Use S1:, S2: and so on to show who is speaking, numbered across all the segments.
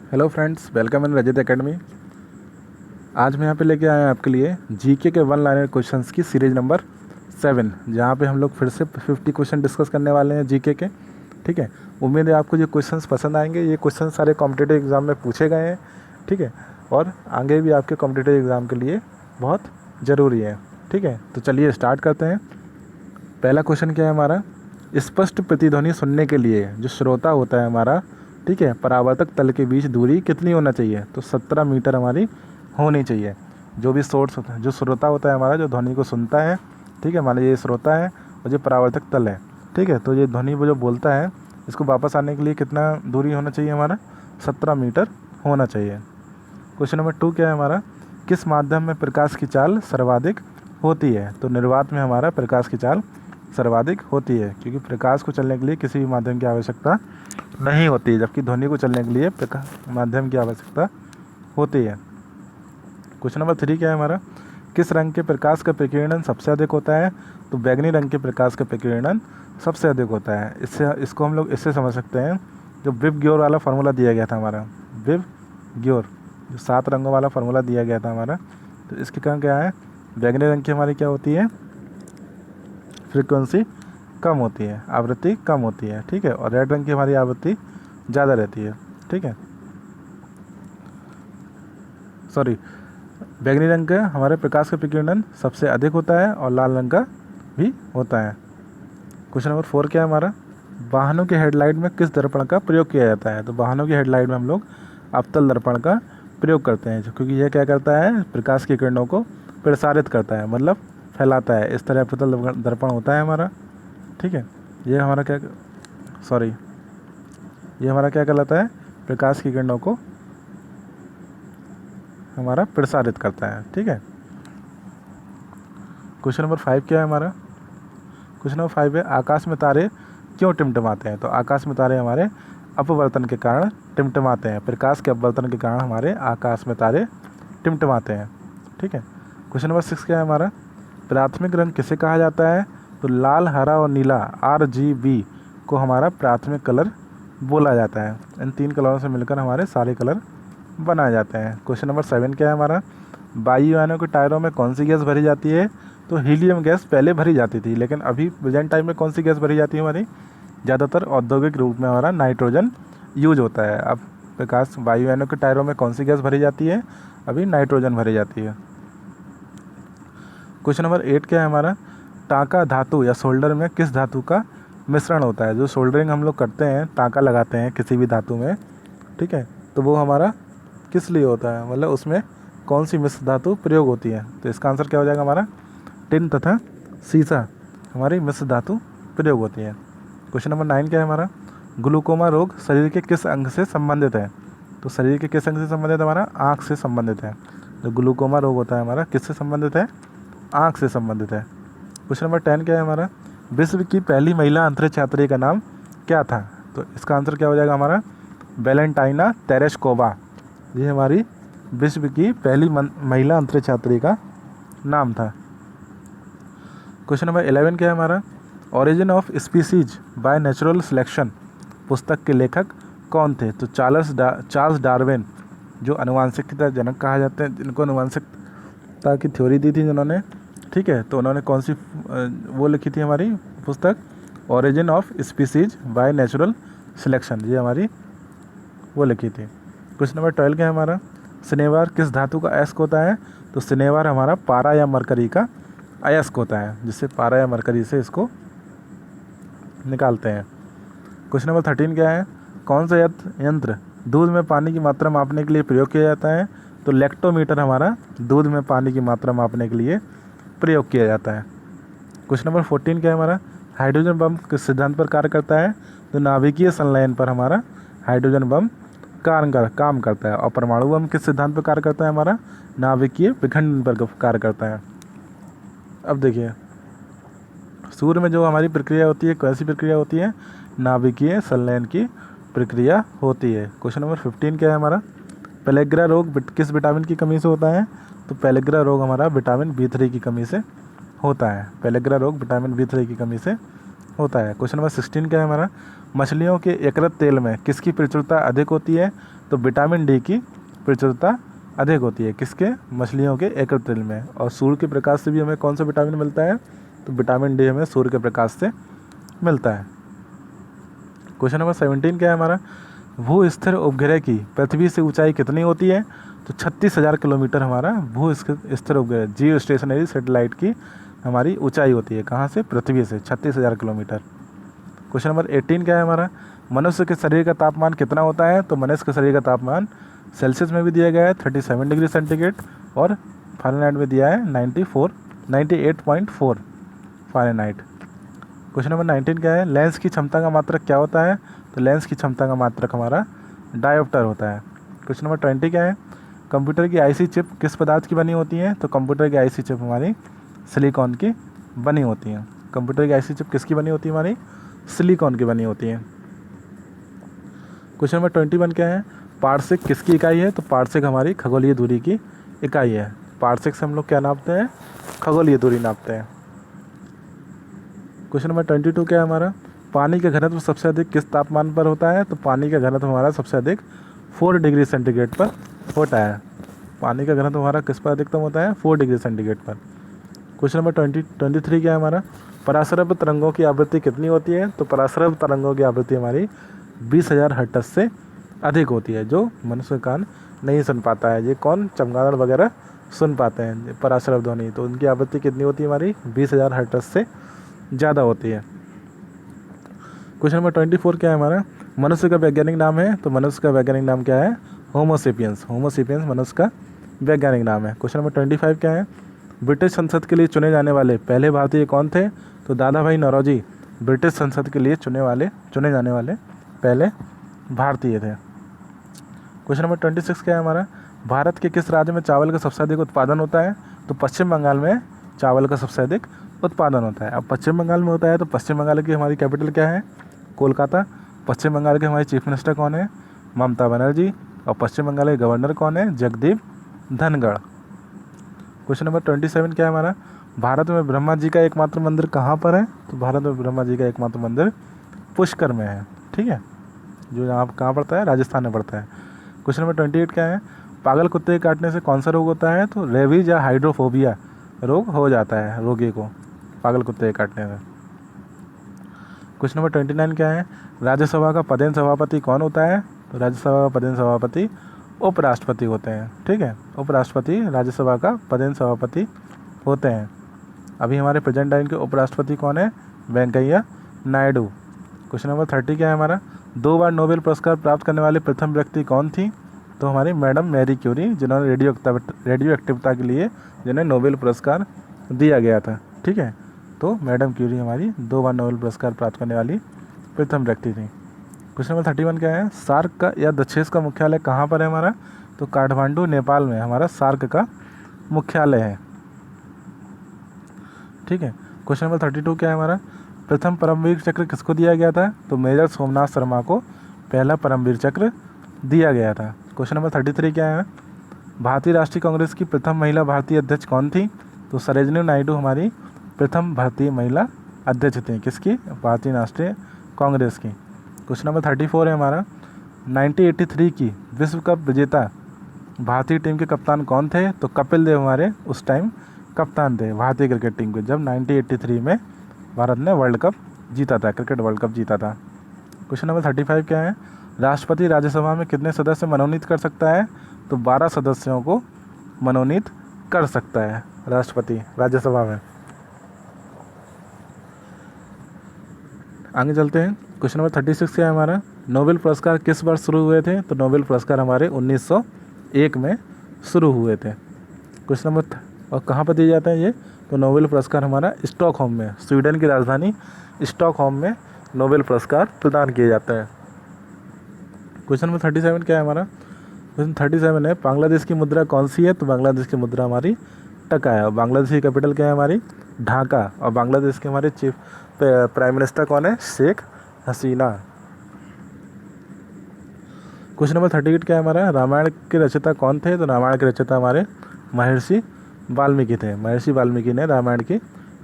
S1: Hello friends, welcome in Rajat academy. आज मैं यहाँ पे लेके आया हूँ आपके लिए जीके के वन लाइनर क्वेश्चंस की सीरीज़ नंबर 7, जहाँ पे हम लोग फिर से 50 क्वेश्चन डिस्कस करने वाले हैं जीके के। ठीक है, उम्मीद है आपको ये क्वेश्चंस पसंद आएंगे। ये क्वेश्चन सारे कॉम्पिटिटिव एग्ज़ाम में पूछे गए हैं। ठीक है, और आगे भी आपके कॉम्पिटिटिव एग्ज़ाम के लिए बहुत ज़रूरी है। ठीक है, तो चलिए स्टार्ट करते हैं। पहला क्वेश्चन क्या है हमारा, स्पष्ट प्रतिध्वनि सुनने के लिए जो श्रोता होता है हमारा, ठीक है, परावर्तक तल के बीच दूरी कितनी होना चाहिए? तो 17 मीटर हमारी होनी चाहिए। जो भी सोर्स होता है, जो श्रोता होता है हमारा, जो ध्वनि को सुनता है, ठीक है, मान लीजिए ये श्रोता है और जो परावर्तक तल है, ठीक है, तो ये ध्वनि वो जो बोलता है, इसको वापस आने के लिए कितना दूरी होना चाहिए हमारा? 17 मीटर होना चाहिए। क्वेश्चन नंबर 2 क्या है हमारा, किस माध्यम में प्रकाश की चाल सर्वाधिक होती है? तो निर्वात में हमारा प्रकाश की चाल सर्वाधिक होती है, क्योंकि प्रकाश को चलने के लिए किसी भी माध्यम की आवश्यकता नहीं होती है, जबकि ध्वनि को चलने के लिए माध्यम की आवश्यकता होती है। क्वेश्चन नंबर 3 क्या है हमारा, किस रंग के प्रकाश का प्रकीर्णन सबसे अधिक होता है? तो बैगनी रंग के प्रकाश का प्रकीर्णन सबसे अधिक होता है। इसको हम लोग इससे समझ सकते हैं, जो विब ग्योर वाला फार्मूला दिया गया था हमारा, विब ग्योर जो 7 रंगों वाला फार्मूला दिया गया था हमारा, तो इसके कारण क्या है, बैगनी रंग की हमारी क्या होती है, फ्रीक्वेंसी कम होती है, आवृत्ति कम होती है। ठीक है, और रेड रंग की हमारी आवृत्ति ज़्यादा रहती है। ठीक है, सॉरी, बैगनी रंग का हमारे प्रकाश का प्रकीर्णन सबसे अधिक होता है और लाल रंग का भी होता है। क्वेश्चन नंबर 4 क्या है हमारा, वाहनों के हेडलाइट में किस दर्पण का प्रयोग किया जाता है? तो वाहनों के हेडलाइट में हम लोग अवतल दर्पण का प्रयोग करते हैं, क्योंकि यह क्या करता है, प्रकाश की किरणों को प्रसारित करता है, मतलब फैलाता है। इस तरह अवतल दर्पण होता है हमारा। ठीक है, ये हमारा क्या, सॉरी, ये हमारा क्या कहलाता है, प्रकाश की किरणों को हमारा प्रसारित करता है। ठीक है, क्वेश्चन नंबर 5 क्या है हमारा, क्वेश्चन नंबर 5 है, आकाश में तारे क्यों टिमटिमाते हैं? तो आकाश में तारे हमारे अपवर्तन के कारण टिमटिमाते हैं, प्रकाश के अपवर्तन के कारण हमारे आकाश में तारे टिमटिमाते हैं। ठीक है, क्वेश्चन नंबर 6 क्या है हमारा, प्राथमिक रंग किसे कहा जाता है? तो लाल, हरा और नीला RGB को हमारा प्राथमिक कलर बोला जाता है। इन 3 कलरों से मिलकर हमारे सारे कलर बनाए जाते हैं। क्वेश्चन नंबर 7 क्या है हमारा, वायुयानों के टायरों में कौन सी गैस भरी जाती है? तो हीलियम गैस पहले भरी जाती थी, लेकिन अभी प्रेजेंट टाइम में कौन सी गैस भरी जाती है हमारी? ज़्यादातर औद्योगिक रूप में हमारा नाइट्रोजन यूज होता है। अब प्रकाश वायुयानों के टायरों में कौन सी गैस भरी जाती है? अभी नाइट्रोजन भरी जाती है। क्वेश्चन नंबर 8 क्या है हमारा, टाँका धातु या सोल्डर में किस धातु का मिश्रण होता है? जो सोल्डरिंग हम लोग करते हैं, टाँका लगाते हैं किसी भी धातु में, ठीक है, तो वो हमारा किस लिए होता है, मतलब उसमें कौन सी मिश्र धातु प्रयोग होती है? तो इसका आंसर क्या हो जाएगा हमारा, टिन तथा सीसा हमारी मिश्र धातु प्रयोग होती है। क्वेश्चन नंबर 9 क्या है हमारा, ग्लूकोमा रोग शरीर के किस अंग से संबंधित है? तो शरीर के किस अंग से संबंधित है? हमारा आँख से संबंधित है। जो ग्लूकोमा रोग होता है हमारा किससे संबंधित है? आँख से संबंधित है। क्वेश्चन नंबर 10 क्या है हमारा, विश्व की पहली महिला अंतरिक्ष यात्री का नाम क्या था? तो इसका आंसर क्या हो जाएगा हमारा, वेलेंटाइना तेरेस्कोवा। ये हमारी विश्व की पहली महिला अंतरिक्ष यात्री का नाम था। क्वेश्चन नंबर 11 क्या है हमारा, origin of species by natural selection पुस्तक के लेखक कौन थे? तो चार्ल्स डार्विन, जो अनुवांशिकता जनक कहा जाते हैं, जिनको अनुवांशिकता की थ्योरी दी थी जिन्होंने, ठीक है, तो उन्होंने कौन सी वो लिखी थी हमारी पुस्तक, origin of species by natural selection, ये हमारी वो लिखी थी। क्वेश्चन नंबर 12 क्या है हमारा, शनिवार किस धातु का अयस्क होता है? तो शनिवार हमारा पारा या मरकरी का अयस्क होता है, जिससे पारा या मरकरी से इसको निकालते हैं। क्वेश्चन नंबर 13 क्या है, कौन सा यंत्र दूध में पानी की मात्रा मापने के लिए प्रयोग किया जाता है? तो लैक्टोमीटर हमारा दूध में पानी की मात्रा मापने के लिए प्रयोग किया जाता है। क्वेश्चन नंबर 14 क्या है हमारा, हाइड्रोजन बम किस सिद्धांत पर कार्य करता है? तो नाभिकीय संलयन पर हमारा हाइड्रोजन बम काम करता है। और परमाणु बम किस सिद्धांत पर कार्य करता है? हमारा नाभिकीय विखंडन पर कार्य करता है। अब देखिए, सूर्य में जो हमारी प्रक्रिया होती है, कैसी प्रक्रिया होती है? नाभिकीय संलयन की प्रक्रिया होती है। क्वेश्चन नंबर 15 क्या है हमारा, पेलेग्रा रोग किस विटामिन की कमी से होता है? तो पेलेग्रा रोग हमारा विटामिन B3 की कमी से होता है। पेलेग्रा रोग विटामिन B3 की कमी से होता है। क्वेश्चन नंबर 16 क्या है हमारा, मछलियों के यकृत तेल में किसकी प्रचुरता अधिक होती है? तो विटामिन डी की प्रचुरता अधिक होती है। किसके? मछलियों के यकृत तेल में। और सूर्य के प्रकाश से भी हमें कौन सा विटामिन मिलता है? तो विटामिन डी हमें सूर्य के प्रकाश से मिलता है। क्वेश्चन नंबर 17 क्या है हमारा, भू स्थिर उपग्रह की पृथ्वी से ऊंचाई कितनी होती है? तो 36,000 किलोमीटर हमारा भू स्थिर उपग्रह जियो स्टेशनरी सैटेलाइट की हमारी ऊंचाई होती है। कहाँ से? पृथ्वी से 36,000 किलोमीटर। क्वेश्चन नंबर 18 क्या है हमारा, मनुष्य के शरीर का तापमान कितना होता है? तो मनुष्य के शरीर का तापमान सेल्सियस में भी दिया गया है 37 डिग्री सेंटीग्रेड, और फ़ारेनहाइट में दिया है 98.4 फ़ारेनहाइट। क्वेश्चन नंबर 19 क्या है, लेंस की क्षमता का मात्रक क्या होता है? तो लेंस की क्षमता का मात्रक हमारा डायोप्टर होता है। क्वेश्चन नंबर 20 क्या है, कंप्यूटर की आईसी चिप किस पदार्थ की बनी होती है? तो कंप्यूटर की आईसी चिप हमारी सिलिकॉन की बनी होती है। कंप्यूटर की आईसी चिप किसकी बनी होती है? हमारी सिलिकॉन की बनी होती है। क्वेश्चन नंबर 21 क्या है, पार्सेक किसकी इकाई है? तो पार्सेक हमारी खगोलीय दूरी की इकाई है। पार्सेक से हम लोग क्या नापते हैं? खगोलीय दूरी नापते हैं। क्वेश्चन नंबर 22 क्या है हमारा, पानी का घनत्व सबसे अधिक किस तापमान पर होता है? तो पानी का घनत्व हमारा सबसे अधिक 4 डिग्री सेंटीग्रेड पर होता है। पानी का घनत्व हमारा किस पर अधिकतम होता है? 4 डिग्री सेंटीग्रेड पर। क्वेश्चन नंबर 23 क्या है हमारा, पराश्रव्य तरंगों की आवृत्ति कितनी होती है? तो पराश्रव्य तरंगों की आवृत्ति हमारी 20,000 हर्ट्ज से अधिक होती है, जो मनुष्य कान नहीं सुन पाता है। ये कौन? चमगादड़ वगैरह सुन पाते हैं पराश्रव्य ध्वनि, तो उनकी आवृत्ति कितनी होती है? हमारी 20,000 हर्ट्ज से ज़्यादा होती है। क्वेश्चन नंबर 24 क्या है हमारा, मनुष्य का वैज्ञानिक नाम है? तो मनुष्य का वैज्ञानिक नाम क्या है? होमोसेपियंस। होमोसेपियंस मनुष्य का वैज्ञानिक नाम है। क्वेश्चन नंबर 25 क्या है, ब्रिटिश संसद के लिए चुने जाने वाले पहले भारतीय कौन थे? तो दादा भाई नौरोजी ब्रिटिश संसद के लिए चुने जाने वाले पहले भारतीय थे। क्वेश्चन नंबर 26 क्या है हमारा, भारत के किस राज्य में चावल का सबसे अधिक उत्पादन होता है? तो पश्चिम बंगाल में चावल का सबसे अधिक उत्पादन होता है। अब पश्चिम बंगाल में होता है तो पश्चिम बंगाल की हमारी कैपिटल क्या है? कोलकाता। पश्चिम बंगाल के हमारे चीफ मिनिस्टर कौन है? ममता बनर्जी। और पश्चिम बंगाल के गवर्नर कौन है? जगदीप धनखड़। क्वेश्चन नंबर 27 क्या है हमारा, भारत में ब्रह्मा जी का एकमात्र मंदिर कहाँ पर है? तो भारत में ब्रह्मा जी का एकमात्र मंदिर पुष्कर में है। ठीक है, जो यहाँ कहाँ पड़ता है? राजस्थान में पड़ता है। क्वेश्चन नंबर 28 क्या है, पागल कुत्ते के काटने से कौन सा रोग होता है? तो रेबीज या हाइड्रोफोबिया रोग हो जाता है रोगी को पागल कुत्ते के काटने से। क्वेश्चन नंबर 29 क्या है, राज्यसभा का पदेन सभापति कौन होता है? तो राज्यसभा का पदेन सभापति उपराष्ट्रपति होते हैं। ठीक है, उपराष्ट्रपति राज्यसभा का पदेन सभापति होते हैं। अभी हमारे प्रेजेंट टाइम के उपराष्ट्रपति कौन है? वेंकैया नायडू। क्वेश्चन नंबर 30 क्या है हमारा, 2 बार नोबेल पुरस्कार प्राप्त करने वाली प्रथम व्यक्ति कौन थी? तो हमारी मैडम मैरी क्यूरी, जिन्होंने रेडियो एक्टिविटी के लिए जिन्हें नोबेल पुरस्कार दिया गया था। ठीक है, तो मैडम क्यूरी हमारी 2 बार नोबेल पुरस्कार प्राप्त करने वाली प्रथम व्यक्ति थी। क्वेश्चन नंबर 31 क्या है, सार्क का या दक्षेस का मुख्यालय कहाँ पर है हमारा? तो काठमांडू नेपाल में हमारा सार्क का मुख्यालय है। ठीक है, क्वेश्चन नंबर 32 क्या है हमारा, प्रथम परमवीर चक्र किसको दिया गया था? तो मेजर सोमनाथ शर्मा को पहला परमवीर चक्र दिया गया था। क्वेश्चन नंबर 33 क्या है, भारतीय राष्ट्रीय कांग्रेस की प्रथम महिला भारतीय अध्यक्ष कौन थी? तो सरोजिनी नायडू हमारी प्रथम भारतीय महिला अध्यक्ष थी। किसकी? भारतीय राष्ट्रीय कांग्रेस की। क्वेश्चन नंबर 34 है हमारा, 1983 की विश्व कप विजेता भारतीय टीम के कप्तान कौन थे? तो कपिल देव हमारे उस टाइम कप्तान थे भारतीय क्रिकेट टीम के, जब 1983 में भारत ने वर्ल्ड कप जीता था, क्रिकेट वर्ल्ड कप जीता था। क्वेश्चन नंबर 35 क्या है, राष्ट्रपति राज्यसभा में कितने सदस्य मनोनीत कर सकता है? तो 12 सदस्यों को मनोनीत कर सकता है राष्ट्रपति राज्यसभा में। आगे चलते हैं। क्वेश्चन नंबर 36 क्या है हमारा, नोबेल पुरस्कार किस वर्ष शुरू हुए थे? तो नोबेल पुरस्कार हमारे 1901 में शुरू हुए थे। क्वेश्चन नंबर और कहाँ पर दिए जाते हैं ये? तो नोबेल पुरस्कार हमारा स्टॉकहोम में, स्वीडन की राजधानी स्टॉकहोम में नोबेल पुरस्कार प्रदान किए जाते हैं। क्वेश्चन नंबर 37 क्या है हमारा, क्वेश्चन 37 है, बांग्लादेश की मुद्रा कौन सी है? तो बांग्लादेश की मुद्रा हमारी टका है। और बांग्लादेश की कैपिटल क्या है हमारी? ढाका। और बांग्लादेश के हमारे चीफ प्राइम मिनिस्टर कौन है? शेख हसीना। क्वेश्चन नंबर 38 क्या है हमारा, रामायण के रचयिता कौन थे? तो रामायण के रचयिता हमारे महर्षि वाल्मीकि थे। महर्षि वाल्मीकि ने रामायण की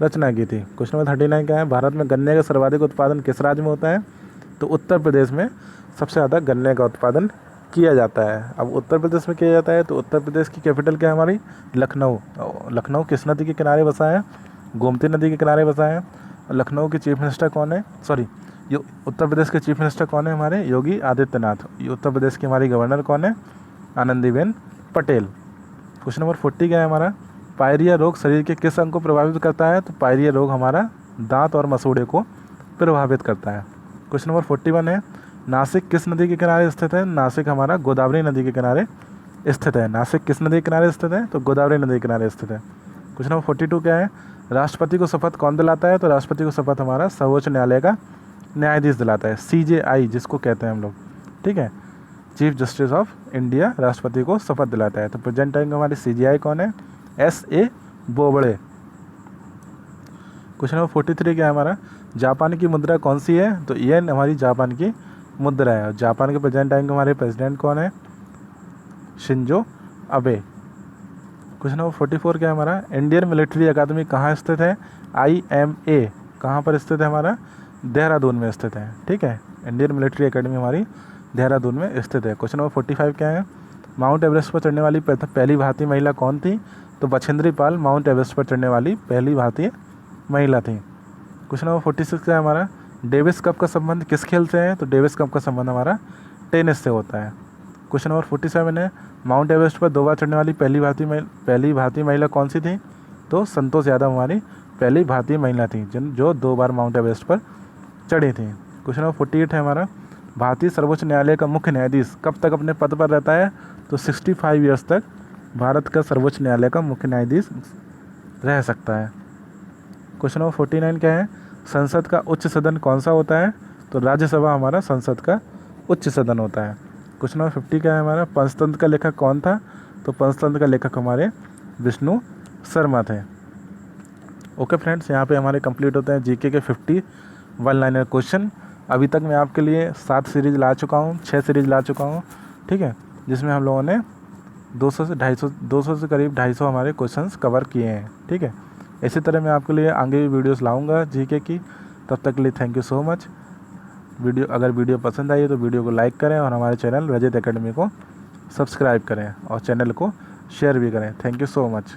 S1: रचना की थी। क्वेश्चन नंबर 39 क्या है, भारत में गन्ने का सर्वाधिक उत्पादन किस राज्य में होता है? तो उत्तर प्रदेश में सबसे ज़्यादा गन्ने का उत्पादन किया जाता है। अब उत्तर प्रदेश में किया जाता है तो उत्तर प्रदेश की कैपिटल क्या है हमारी? लखनऊ। लखनऊ किस नदी के किनारे बसा है? गोमती नदी के किनारे बसा है। लखनऊ के चीफ मिनिस्टर कौन है? ये उत्तर प्रदेश के चीफ मिनिस्टर कौन है हमारे? योगी आदित्यनाथ। ये उत्तर प्रदेश की हमारी गवर्नर कौन है? आनंदीबेन पटेल। क्वेश्चन नंबर 40 क्या है हमारा, पायरिया रोग शरीर के किस अंग को प्रभावित करता है? तो पायरिया रोग हमारा दांत और मसूड़े को प्रभावित करता है। क्वेश्चन नंबर 41 है, नासिक किस नदी के किनारे स्थित है? नासिक हमारा गोदावरी नदी के किनारे स्थित है। नासिक किस नदी के किनारे स्थित है? तो गोदावरी नदी के किनारे स्थित है। क्वेश्चन नंबर 42 क्या है, राष्ट्रपति को शपथ कौन दिलाता है? तो राष्ट्रपति को शपथ हमारा सर्वोच्च न्यायालय का न्यायाधीश दिलाता है, CJI जिसको कहते हैं हम लोग, ठीक है, चीफ जस्टिस ऑफ इंडिया राष्ट्रपति को शपथ दिलाता है। तो प्रेजेंट टाइम हमारी CJI कौन है? SA बोबड़े। क्वेश्चन नंबर 43 क्या है हमारा, जापान की मुद्रा कौन सी है? तो येन हमारी जापान की मुद्रा है। जापान के प्रेजेंट टाइम के हमारे प्रेसिडेंट कौन है? Shinzo Abe. क्वेश्चन नंबर 44 क्या है हमारा, इंडियन मिलिट्री अकादमी कहाँ स्थित है? IMA कहाँ पर स्थित है हमारा? देहरादून में स्थित है, ठीक है। इंडियन मिलिट्री अकेडमी हमारी देहरादून में स्थित है। क्वेश्चन नंबर 45 क्या है, माउंट एवरेस्ट पर चढ़ने वाली पहली भारतीय महिला कौन थी? तो बछेंद्री पाल माउंट एवरेस्ट पर चढ़ने वाली पहली भारतीय महिला थी। क्वेश्चन नंबर 46 क्या है हमारा, डेविस कप का संबंध किस खेल से है? तो डेविस कप का संबंध हमारा टेनिस से होता है। क्वेश्चन नंबर 47 है, माउंट एवरेस्ट पर 2 बार चढ़ने वाली पहली भारतीय महिला कौन सी थी? तो संतोष यादव हमारी पहली भारतीय महिला थी जो 2 बार माउंट एवरेस्ट पर चढ़ी थी। क्वेश्चन नंबर 48 है हमारा, भारतीय सर्वोच्च न्यायालय का मुख्य न्यायाधीश कब तक अपने पद पर रहता है? तो 65 ईयर्स तक भारत का सर्वोच्च न्यायालय का मुख्य न्यायाधीश रह सकता है। क्वेश्चन नंबर 49 क्या है, संसद का उच्च सदन कौन सा होता है? तो राज्यसभा हमारा संसद का उच्च सदन होता है। क्वेश्चन नंबर 50 क्या है हमारा, पंचतंत्र का लेखक कौन था? तो पंचतंत्र का लेखक हमारे विष्णु शर्मा थे। ओके फ्रेंड्स, यहाँ पे हमारे कंप्लीट होते हैं जीके के 50 वन लाइनर क्वेश्चन। अभी तक मैं आपके लिए 7 सीरीज ला चुका हूँ, 6 सीरीज ला चुका हूँ, ठीक है, जिसमें हम लोगों ने 200 से करीब 250 हमारे क्वेश्चंस कवर किए हैं, ठीक है। इसी तरह मैं आपके लिए आगे भी वीडियोस लाऊंगा जीके की। तब तक के लिए थैंक यू सो मच। अगर वीडियो पसंद आई है तो वीडियो को लाइक करें और हमारे चैनल रजत एकेडमी को सब्सक्राइब करें और चैनल को शेयर भी करें। Thank you so much.